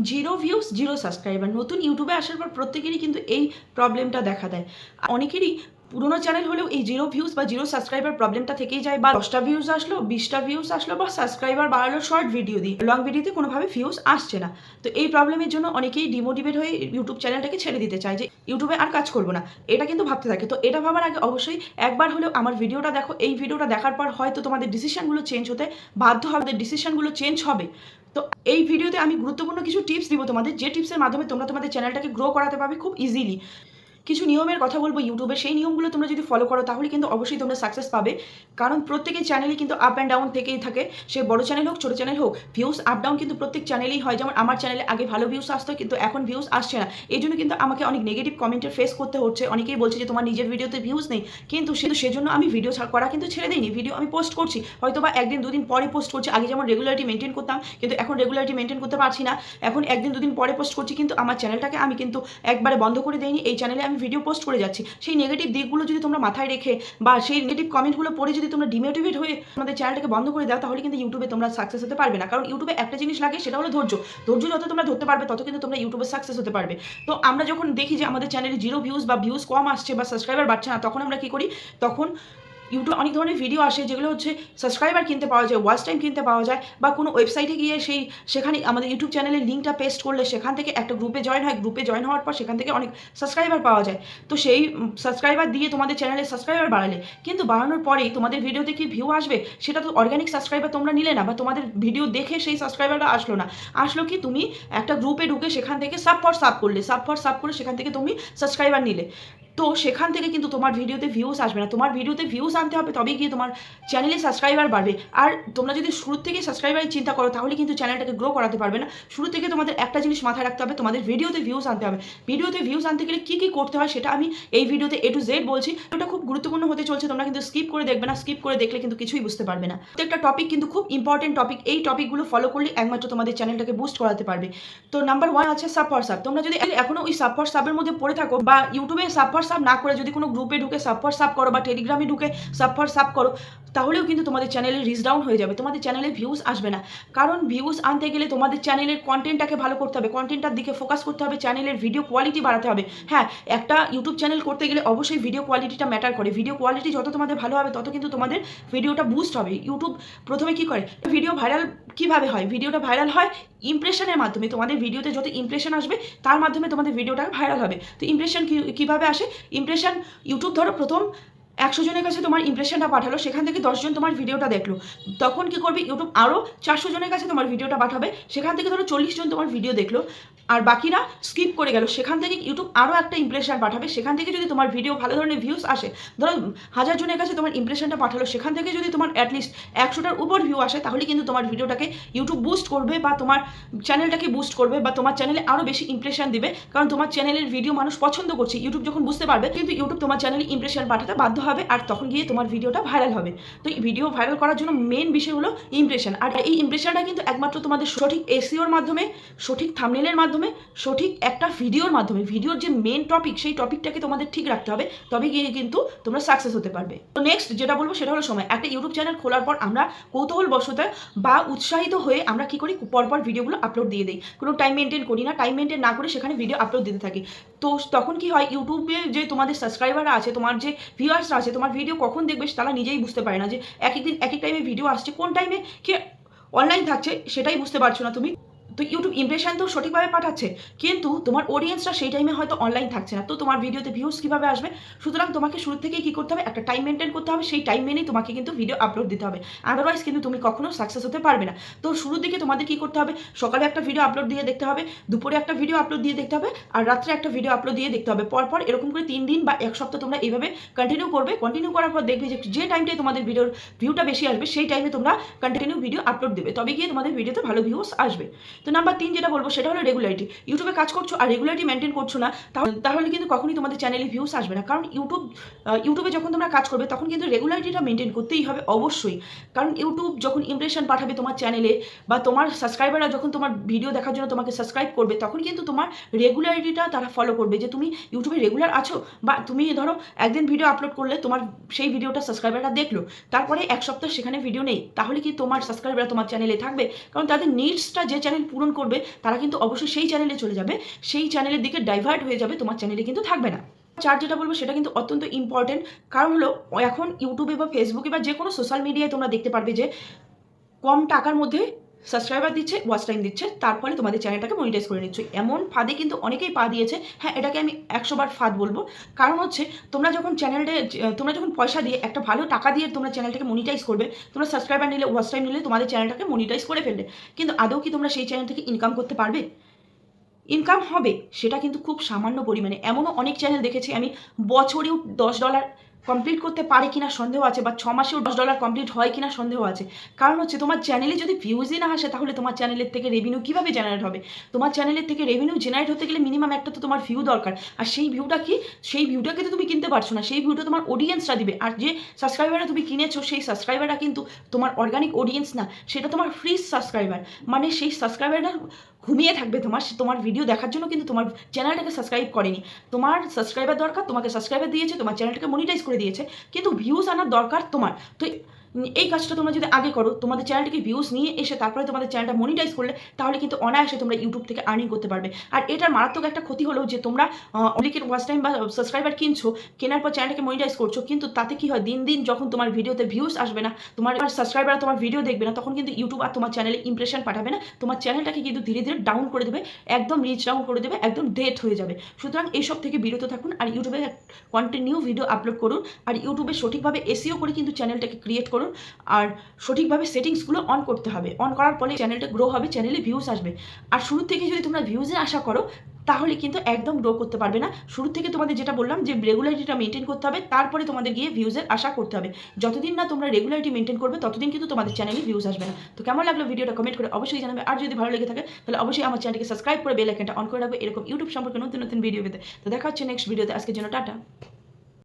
Zero views zero subscriber. নতুন ইউটিউবে আসার পর প্রত্যেকেরই কিন্তু এই প্রবলেমটা দেখা দেয়। অনেকেরই পুরোনো চ্যানেল হলেও এই জিরো ভিউজ বা জিরো সাবস্ক্রাইবার প্রবলেমটা থেকেই যায়, বা 10টা ভিউজ আসলো, 20টা ভিউজ আসলো, বা সাবস্ক্রাইবার বাড়ালো শর্ট ভিডিও দিয়ে, লং ভিডিওতে কোনোভাবে ভিউজ আসছে না। তো এই প্রবলেমের জন্য অনেকেই ডিমোটিভেট হয়ে ইউটিউব চ্যানেলটাকে ছেড়ে দিতে চায় যে ইউটিউবে আর কাজ করবো না, এটা কিন্তু ভাবতে থাকে। তো এটা ভাবার আগে অবশ্যই একবার হলেও আমার ভিডিওটা দেখো। এই ভিডিওটা দেখার পর হয়তো তোমাদের ডিসিশনগুলো চেঞ্জ হতে বাধ্য হবে, ডিসিশনগুলো চেঞ্জ হবে। তো এই ভিডিওতে আমি গুরুত্বপূর্ণ কিছু টিপস দিব তোমাদের, যে টিপসের মাধ্যমে তোমরা তোমাদের চ্যানেলটাকে গ্রো করাতে পারবে খুব ইজিলি। কিছু নিয়মের কথা বলবো ইউটিউবে, সেই নিয়মগুলো তোমরা যদি ফলো করো তাহলে কিন্তু অবশ্যই তোমরা সাকসেস পাবে। কারণ প্রত্যেকের চ্যানেলই কিন্তু আপ অ্যান্ড ডাউন থেকেই থাকে, সে বড় চ্যানেল হোক ছোটো চ্যানেল হোক, ভিউজ আপ ডাউন কিন্তু প্রত্যেক চ্যানেলেই হয়। যেমন আমার চ্যানেলে আগে ভালো ভিউজ আসতো, কিন্তু এখন ভিউজ আসছে না। এই জন্য কিন্তু আমাকে অনেক নেগেটিভ কমেন্টের ফেস করতে হচ্ছে। অনেকেই বলছে যে তোমার নিজের ভিডিওতে ভিউজ নেই, কিন্তু সেজন্য আমি ভিডিও করা কিন্তু ছেড়ে দিইনি। ভিডিও আমি পোস্ট করছি, হয়তো বা একদিন দুদিন পরে পোস্ট করছি। আগে যেমন রেগুলারিটি মেনটেন করতাম, কিন্তু এখন রেগুলারিটি মেনটেন করতে পারছি না। এখন একদিন দুদিন পরে পোস্ট করছি, কিন্তু আমার চ্যানেলটাকে আমি কিন্তু একবারে বন্ধ করে দিইনি। এই চ্যানেলে আমি ভিডিও পোস্ট করে যাচ্ছি। সেই নেগেটিভ দিকগুলো যদি তোমরা মাথায় রেখে বা সেই নেগেটিভ কমেন্টগুলো পড়ে যদি তোমরা ডিমোটিভেট হয়ে আমাদের চ্যানেলটাকে বন্ধ করে দাও, তাহলে কিন্তু ইউটিউবে তোমরা সাকসেস হতে পারবে না। কারণ ইউটিউবে একটা জিনিস লাগে, সেটা হলো ধৈর্য। ধৈর্য যত তোমরা ধরতে পারবে, তত কিন্তু তোমরা ইউটিউবে সাকসেস হতে পারবে। তো আমরা যখন দেখি যে আমাদের চ্যানেলে জিরো ভিউজ বা ভিউজ কম আসছে বা সাবস্ক্রাইবার বাড়ছে না, তখন আমরা কী করি? তখন ইউটিউবে অনেক ধরনের ভিডিও আসে যেগুলো হচ্ছে সাবস্ক্রাইবার কিনতে পাওয়া যায়, ওয়াচ টাইম কিনতে পাওয়া যায়, বা কোনো ওয়েবসাইটে গিয়ে সেখানে আমাদের ইউটিউব চ্যানেলের লিঙ্কটা পেস্ট করলে সেখান থেকে একটা গ্রুপে জয়েন হয়। গ্রুপে জয়েন হওয়ার পর সেখান থেকে অনেক সাবস্ক্রাইবার পাওয়া যায়। তো সেই সাবস্ক্রাইবার দিয়ে তোমাদের চ্যানেলে সাবস্ক্রাইবার বাড়ালে, কিন্তু বাড়ানোর পরেই তোমাদের ভিডিওতে কি ভিউ আসবে? সেটা তো অর্গানিক সাবস্ক্রাইবার তোমরা নিলে না, বা তোমাদের ভিডিও দেখে সেই সাবস্ক্রাইবারটা আসলো না। আসলো কি? তুমি একটা গ্রুপে ঢুকে সেখান থেকে সাব ফর সাব করলে, সাব ফর সাব করে সেখান থেকে তুমি সাবস্ক্রাইবার নিলে। তো সেখান থেকে কিন্তু তোমার ভিডিওতে ভিউজ আসবে না। তোমার ভিডিওতে ভিউজ আনতে হবে, তবেই গিয়ে তোমার চ্যানেলে সাবস্ক্রাইবার বাড়বে। আর তোমরা যদি শুরু থেকে সাবস্ক্রাইবারের চিন্তা করো, তাহলে কিন্তু চ্যানেলটাকে গ্রো করাতে পারবে না। শুরু থেকে তোমাদের একটা জিনিস মাথায় রাখতে হবে, তোমাদের ভিডিওতে ভিউজ আনতে হবে। ভিডিওতে ভিউজ আনতে গেলে কী কী করতে হয় সেটা আমি এই ভিডিওতে A to Z বলছি। ওটা খুব গুরুত্বপূর্ণ হতে চলছে, তোমরা কিন্তু স্কিপ করে দেখবে না। স্কিপ করে দেখলে কিন্তু কিছুই বুঝতে পারবে না। প্রত্যেকটা টপিক কিন্তু খুব ইম্পর্টেন্ট টপিক। এই টপিকগুলো ফলো করলে একমাত্র তোমাদের চ্যানেলটাকে বুস্ট করাতে পারবে। তো নাম্বার 1 আছে সাব ফর সাব। তোমরা যদি এখনো ওই সাব ফর সাবের মধ্যে পড়ে থাকো, বা ইউটিউবে সাব ফর সাব না করে যদি কোনো গ্রুপে ঢুকে সাব ফর সাব করো, বা টেলিগ্রামে ঢুকে সাব ফর সাব করো, তাহলেও কিন্তু তোমাদের চ্যানেলের রিচ ডাউন হয়ে যাবে। তোমাদের চ্যানেলে ভিউজ আসবে না। কারণ ভিউজ আনতে গেলে তোমাদের চ্যানেলের কন্টেন্টটাকে ভালো করতে হবে, কন্টেন্টটার দিকে ফোকাস করতে হবে, চ্যানেলের ভিডিও কোয়ালিটি বাড়াতে হবে। হ্যাঁ, একটা ইউটিউব চ্যানেল করতে গেলে অবশ্যই ভিডিও কোয়ালিটিটা ম্যাটার করে। ভিডিও কোয়ালিটি যত তোমাদের ভালো হবে, তত কিন্তু তোমাদের ভিডিওটা বুস্ট হবে। ইউটিউব প্রথমে কী করে? ভিডিও ভাইরাল কীভাবে হয়? ভিডিওটা ভাইরাল হয় ইমপ্রেশনের মাধ্যমে। তোমাদের ভিডিওতে যত ইমপ্রেশন আসবে, তার মাধ্যমে তোমাদের ভিডিওটা ভাইরাল হবে। তো ইমপ্রেশন কীভাবে আসে? ইমপ্রেশন ইউটিউব ধরো প্রথম 100 জনের কাছে তোমার ইমপ্রেশনটা পাঠালো, সেখান থেকে 10 জন তোমার ভিডিওটা দেখলো। তখন কী করবে? ইউটিউব আরও 400 জনের কাছে তোমার ভিডিওটা পাঠাবে, সেখান থেকে ধরো 40 জন তোমার ভিডিও দেখলো, আর বাকিরা স্কিপ করে গেল। সেখান থেকে ইউটিউব আরও একটা ইমপ্রেশন পাঠাবে, সেখান থেকে যদি তোমার ভিডিও ভালো ধরনের ভিউজ আসে, ধরো 1000 জনের কাছে তোমার ইমপ্রেশনটা পাঠালো, সেখান থেকে যদি তোমার অ্যাটলিস্ট 100টার উপর ভিউ আসে, তাহলে কিন্তু তোমার ভিডিওটাকে ইউটিউব বুস্ট করবে, বা তোমার চ্যানেলটাকে বুস্ট করবে, বা তোমার চ্যানেলে আরও বেশি ইমপ্রেশন দিবে। কারণ তোমার চ্যানেলের ভিডিও মানুষ পছন্দ করছে। ইউটিউব যখন বুঝতে পারবে, কিন্তু ইউটিউব তোমার চ্যানেলে ইমপ্রেশন পাঠাতে বাধ্য হবে, আর তখন গিয়ে তোমার ভিডিওটা ভাইরাল হবে। তো এই ভিডিও ভাইরাল করার জন্য মেন বিষয় হলো ইমপ্রেশন। আর এই ইমপ্রেশনটা কিন্তু একমাত্র তোমাদের সঠিক এসইওর মাধ্যমে, সঠিক থাম্বনেলের মাধ্যমে, সঠিক একটা ভিডিওর মাধ্যমে, ভিডিওর যে মেন টপিক, সেই টপিকটাকে তোমাদের ঠিক রাখতে হবে, তবে গিয়ে কিন্তু তোমরা সাকসেস হতে পারবে। তো নেক্সট যেটা বলবো সেটা হলো সময়। একটা ইউটিউব চ্যানেল খোলার পর আমরা কৌতূহলবশত বা উৎসাহিত হয়ে আমরা কী করি? পরপর ভিডিওগুলো আপলোড দিয়ে দিই। কোনো টাইম মেনটেন করি না। টাইম মেনটেন না করে সেখানে ভিডিও আপলোড দিতে থাকি। তো তখন কি হয়? ইউটিউবে যে তোমাদের সাবস্ক্রাইবাররা আছে, তোমার যে ভিউয়ার্সরা আছে, তোমার ভিডিও কখন দেখবে তারা নিজেই বুঝতে পারে না। যে এক এক দিন এক এক টাইমে ভিডিও আসছে, কোন টাইমে কে অনলাইন থাকছে সেটাই বুঝতে পারছো না তুমি। তো ইউটিউব ইমপ্রেশন তো সঠিকভাবে পাঠাচ্ছে, কিন্তু তোমার অডিয়েন্সরা সেই টাইমে হয়তো অনলাইন থাকছে না। তো তোমার ভিডিওতে ভিউজ কীভাবে আসবে? সুতরাং তোমাকে শুরু থেকেই কী করতে হবে? একটা টাইম মেনটেন করতে হবে। সেই টাইম মেনেই তোমাকে কিন্তু ভিডিও আপলোড দিতে হবে। আদারওয়াইজ কিন্তু তুমি কখনো সাকসেস হতে পারবে না। তো শুরুর দিকে তোমাদের কী করতে হবে? সকালে একটা ভিডিও আপলোড দিয়ে দেখতে হবে, দুপুরে একটা ভিডিও আপলোড দিয়ে দেখতে হবে, আর রাত্রে একটা ভিডিও আপলোড দিয়ে দেখতে হবে। পরপর এরকম করে 3 দিন বা 1 সপ্তাহ তোমরা এইভাবে কন্টিনিউ করবে। কন্টিনিউ করার পর দেখবে যে টাইমটায় তোমাদের ভিডিওর ভিউটা বেশি আসবে, সেই টাইমে তোমরা কন্টিনিউ ভিডিও আপলোড দেবে, তবে গিয়ে তোমাদের ভিডিওতে ভালো ভিউজ আসবে। তো নাম্বার 3 যেটা বলবো সেটা হলো রেগুলারিটি। ইউটিউবে কাজ করছো আর রেগুলারিটি মেনটেন করছো না, তাহলে কিন্তু কখনোই তোমাদের চ্যানেলে ভিউস আসবে না। কারণ ইউটিউবে যখন তোমরা কাজ করবে, তখন কিন্তু রেগুলারিটিটা মেনটেন করতেই হবে অবশ্যই। কারণ ইউটিউব যখন ইমপ্রেশন পাঠাবে তোমার চ্যানেলে, বা তোমার সাবস্ক্রাইবাররা যখন তোমার ভিডিও দেখার জন্য তোমাকে সাবস্ক্রাইব করবে, তখন কিন্তু তোমার রেগুলারিটিটা তারা ফলো করবে, যে তুমি ইউটিউবে রেগুলার আছো। বা তুমি ধরো একদিন ভিডিও আপলোড করলে, তোমার সেই ভিডিওটা সাবস্ক্রাইবাররা দেখলো, তারপরে 1 সপ্তাহ সেখানে ভিডিও নেই, তাহলে কি তোমার সাবস্ক্রাইবাররা তোমার চ্যানেলে থাকবে? কারণ তাদের নিডসটা যে চ্যানেল পূরণ করবে তারা কিন্তু অবশ্যই সেই চ্যানেলে চলে যাবে, সেই চ্যানেলের দিকে ডাইভার্ট হয়ে যাবে, তোমার চ্যানেলে কিন্তু থাকবে না। চার যেটা বলবো সেটা কিন্তু অত্যন্ত ইম্পর্টেন্ট, কারণ হলো এখন ইউটিউবে বা ফেসবুকে বা যে কোনো সোশ্যাল মিডিয়ায় তোমরা দেখতে পারবে যে কম টাকার মধ্যে সাবস্ক্রাইবার দিচ্ছে, ওয়াচ টাইম দিচ্ছে, তার ফলে তোমাদের চ্যানেলটাকে মনিটাইজ করে নিচ্ছে। এমন ফাঁদে কিন্তু অনেকেই পা দিয়েছে। হ্যাঁ, এটাকে আমি 100 বার ফাঁদ বলবো। কারণ হচ্ছে তোমরা যখন পয়সা দিয়ে একটা ভালো টাকা দিয়ে তোমরা চ্যানেলটাকে মনিটাইজ করবে, তোমরা সাবস্ক্রাইবার নিলে, ওয়াচ টাইম নিলে, তোমাদের চ্যানেলটাকে মনিটাইজ করে ফেললে, কিন্তু আদৌ কি তোমরা সেই চ্যানেল থেকে ইনকাম করতে পারবে? ইনকাম হবে, সেটা কিন্তু খুব সামান্য পরিমাণে। এমনও অনেক চ্যানেল দেখেছি আমি, বছরেও $10 কমপ্লিট করতে পারে কিনা সন্দেহ আছে, বা 6 মাসেও $10 কমপ্লিট হয় কিনা সন্দেহ আছে। কারণ হচ্ছে তোমার চ্যানেলে যদি ভিউজই না আসে, তাহলে তোমার চ্যানেলের থেকে রেভিনিউ কীভাবে জেনারেট হবে? তোমার চ্যানেলের থেকে রেভিনিউ জেনারেট হতে গেলে মিনিমাম একটা তো তোমার ভিউ দরকার। আর সেই ভিউটা কি? সেই ভিউটাকে তো তুমি কিনতে পারছো না, সেই ভিউটা তোমার অডিয়েন্সরা দিবে। আর যে সাবস্ক্রাইবাররা তুমি কিনেছো, সেই সাবস্ক্রাইবাররা কিন্তু তোমার অর্গানিক অডিয়েন্স না, সেটা তোমার ফ্রি সাবস্ক্রাইবার। মানে সেই সাবস্ক্রাইবাররা ঘুমিয়ে থাকবে তোমার ভিডিও দেখার জন্য, কিন্তু তোমার চ্যানেলটাকে সাবস্ক্রাইব করেনি। তোমার সাবস্ক্রাইবার দরকার, তোমাকে সাবস্ক্রাইবার দিয়েছে, তোমার চ্যানেলটাকে মনিটাইজ করে দিয়েছে, কিন্তু ভিউজ আনার দরকার তোমার। তো এই কাজটা তোমরা যদি আগে করো, তোমাদের চ্যানেলটিকে ভিউজ নিয়ে এসে তারপরে তোমাদের চ্যানেলটা মনিটাইজ করলে, তাহলে কিন্তু অনায়াসে তোমরা ইউটিউব থেকে আর্নিং করতে পারবে। আর এটার মারাত্মক একটা ক্ষতি হলো যে তোমরা অনেকের ওয়াচ টাইম বা সাবস্ক্রাইবার কিনছো, কেনার পর চ্যানেলটাকে মনিটাইজ করছো, কিন্তু তাতে কি হয়, দিন দিন যখন তোমার ভিডিওতে ভিউজ আসবে না, তোমার সাবস্ক্রাইবার তোমার ভিডিও দেখবে না, তখন কিন্তু ইউটিউব আর তোমার চ্যানেলে ইমপ্রেশন পাঠাবে না, তোমার চ্যানেলটাকে কিন্তু ধীরে ধীরে ডাউন করে দেবে, একদম রিচ ডাউন করে দেবে, একদম ডেট হয়ে যাবে। সুতরাং এইসব থেকে বিরত থাকুন, আর ইউটিউবে কন্টিনিউ ভিডিও আপলোড করুন, আর ইউটিউবে সঠিকভাবে এসইও করে কিন্তু চ্যানেলটাকে ক্রিয়েট করুন। আর সঠিকভাবে সেটিংসগুলো অন করতে হবে, অন করার ফলে চ্যানেলটা গ্রো হবে, চ্যানেলে ভিউজ আসবে। আর শুরু থেকে যদি তোমরা ভিউজের আশা করো, তাহলে কিন্তু একদম গ্রো করতে পারবে না। শুরু থেকে তোমাদের যেটা বললাম যে রেগুলারিটিটা মেনটেন করতে হবে, তারপরে তোমাদের গিয়ে ভিউজের আশা করতে হবে। যতদিন না তোমরা রেগুলারিটি মেনটেন করবে, ততদিন কিন্তু তোমাদের চ্যানেলে ভিউজ আসবে না। তো কেমন লাগলো ভিডিওটা কমেন্ট করে অবশ্যই জানাবে। আর যদি ভালো লেগে থাকে, তাহলে অবশ্যই আমার চ্যানেলকে সাবস্ক্রাইব করে বেল আইকনটা অন করে রাখবে, এরকম ইউটিউব সম্পর্কে নতুন নতুন ভিডিও পেতে। তো দেখা হচ্ছে নেক্সট ভিডিওতে। আজকের জন্য টাটা।